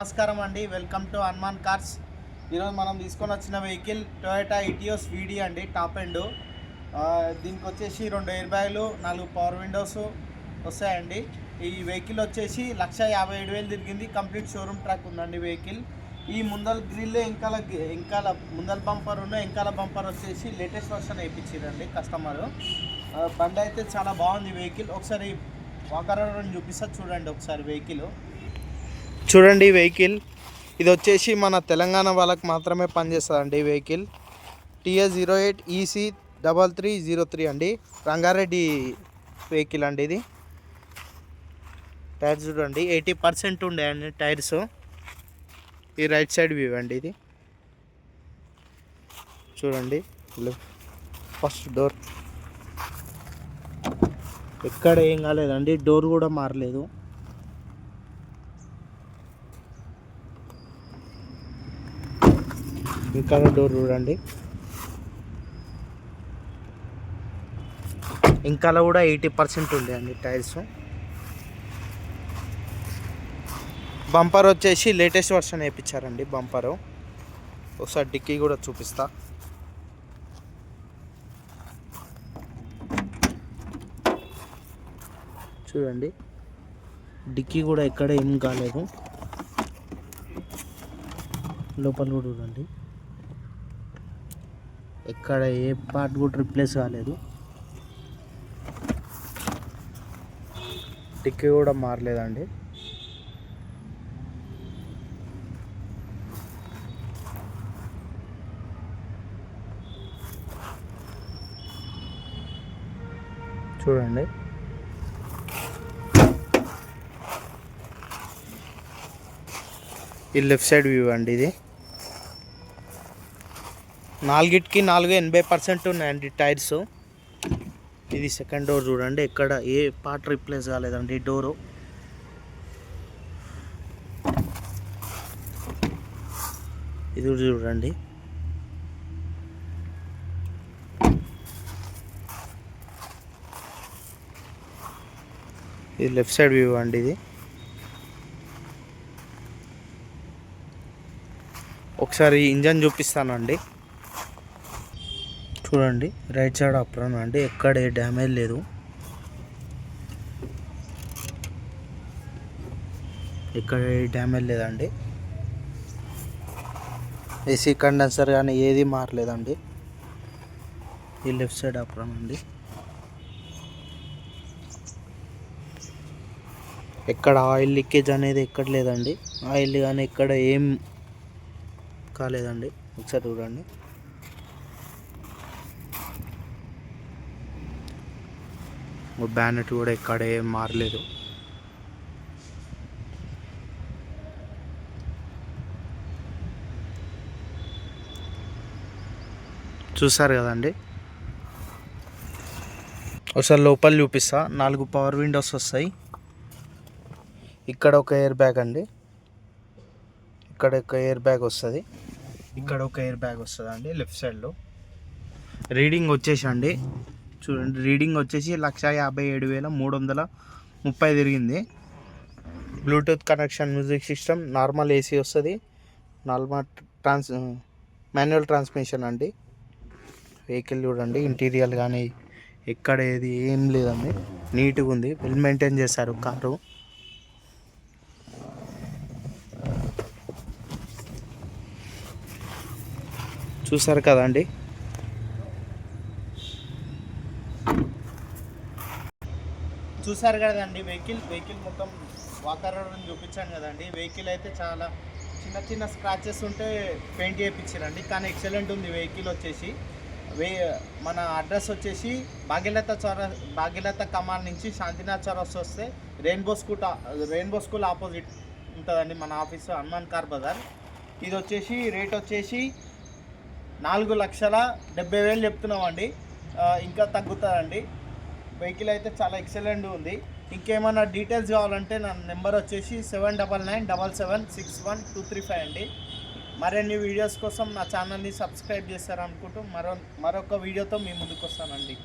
నమస్కారం అండి, welcome to Hanuman cars. ఈరోజు మనం తీసుకొని వచ్చిన వెహికల్ టొయోటా ఇటియోస్ వీడీ అండి, టాప్ ఎండ్. దీనికి వచ్చేసి 2 ఎయిర్ బ్యాగులు, 4 పవర్ విండోస్ వస్తాయండి. ఈ వెహికల్ వచ్చేసి 1,57,000 తిరిగింది. కంప్లీట్ షోరూమ్ ట్రాక్ ఉందండి వెహికల్. ఈ ముందల గ్రిల్ ఇంకాల ముందల బంపర్ ఇంకాల బంపర్ వచ్చేసి లేటెస్ట్ వర్షన్ వేయించారండి కస్టమర్. బండి అయితే చాలా బాగుంది వెహికల్. ఒకసారి వాకరౌండ్ చూపిస్తా చూడండి ఒకసారి వెహికల్. చూడండి వెహికల్ ఇది వచ్చేసి మన తెలంగాణ వాళ్ళకి మాత్రమే పనిచేస్తుందండి. వెహికల్ TS08 EC3303 అండి, రంగారెడ్డి వెహికల్ అండి. ఇది టైర్స్ చూడండి 80% ఉండే అండి టైర్స్. ఈ రైట్ సైడ్ వ్యూ అండి. ఇది చూడండి, ఫస్ట్ డోర్ ఎక్కడ ఏం కాలేదండి, డోర్ కూడా మారలేదు. ఇంకా డోర్ చూడండి, ఇంకా కూడా 80% ఉంది అండి టైర్స్. బంపర్ వచ్చేసి లేటెస్ట్ వర్షన్ వేయించారండి బంపరు. ఒకసారి డిక్కీ కూడా చూపిస్తా. చూడండి, డిక్కీ కూడా ఎక్కడ ఏం కాలేదు. లోపల కూడా చూడండి, ఎక్కడ ఏ పార్ట్ కూడా రిప్లేస్ కాలేదు. డిక్కీ కూడా మారలేదండి. చూడండి, ఈ లెఫ్ట్ సైడ్ వ్యూ అండి. ఇది 4కి 80% ఉన్నాయండి టైర్స్. ఇది సెకండ్ డోర్ చూడండి, ఎక్కడ ఏ పార్ట్ రిప్లేస్ కాలేదండి డోరు. ఇది చూడండి, ఇది లెఫ్ట్ సైడ్ వ్యూ అండి. ఇది ఒకసారి ఇంజన్ చూపిస్తానండి. చూడండి, రైట్ సైడ్ అప్రాన్ అండి, ఎక్కడ ఏ డ్యామేజ్ లేదు. ఎక్కడ ఏ డ్యామేజ్ లేదండి. ఏసీ కండెన్సర్ కానీ ఏది మారలేదండి. ఈ లెఫ్ట్ సైడ్ అప్రాన్ అండి, ఎక్కడ ఆయిల్ లీకేజ్ అనేది ఎక్కడ లేదండి. ఆయిల్ కానీ ఎక్కడ ఏం కాలేదండి. ఒకసారి చూడండి, బ్యానెట్ కూడా ఎక్కడ ఏం మారలేదు. చూసారు కదండి. ఒకసారి లోపల చూపిస్తా. 4 పవర్ విండోస్ వస్తాయి. ఇక్కడ ఒక ఎయిర్ బ్యాగ్ అండి, ఇక్కడ ఒక ఎయిర్ బ్యాగ్ వస్తుంది, ఇక్కడ ఒక ఎయిర్ బ్యాగ్ వస్తుంది అండి లెఫ్ట్ సైడ్లో. రీడింగ్ వచ్చేసి అండి చూడండి, రీడింగ్ వచ్చేసి 1,57,330 తిరిగింది. Bluetooth connection, music system, normal AC వస్తుంది, నార్మల్ మాన్యువల్ ట్రాన్స్మిషన్ అండి. వెహికల్ చూడండి, ఇంటీరియర్ కానీ ఎక్కడ ఏది ఏం లేదండి, నీట్గా ఉంది, వెల్ మెయింటైన్ చేశారు కారు. చూసారు కదండి. చూసారు కదండి వెహికల్ మొత్తం వాకరౌండ్ చూపించాను కదండి. వెహికల్ అయితే చాలా చిన్న స్క్రాచెస్ ఉంటే పెయింట్ చేయించారండి, కానీ ఎక్సలెంట్ ఉంది వెహికల్ వచ్చేసి. మన అడ్రస్ వచ్చేసి భాగ్యలత కమాన్ నుంచి శాంతినాథ్ చౌరస్తా వస్తే రెయిన్బో స్కూల్ ఆపోజిట్ ఉంటుందండి మన ఆఫీసు, హనుమాన్ కార్ బజార్. ఇది వచ్చేసి రేట్ వచ్చేసి 4,70,000 చెప్తున్నామండి. ఇంకా తగ్గుతుందండి. వెహికల్ అయితే చాలా ఎక్సలెంట్ ఉంది. ఇంకేమైనా డీటెయిల్స్ కావాలంటే నా నెంబర్ వచ్చేసి 7997761235 అండి. మరిన్ని వీడియోస్ కోసం నా ఛానల్ని సబ్స్క్రైబ్ చేస్తారనుకుంటూ మరొక వీడియోతో మీ ముందుకు వస్తానండి.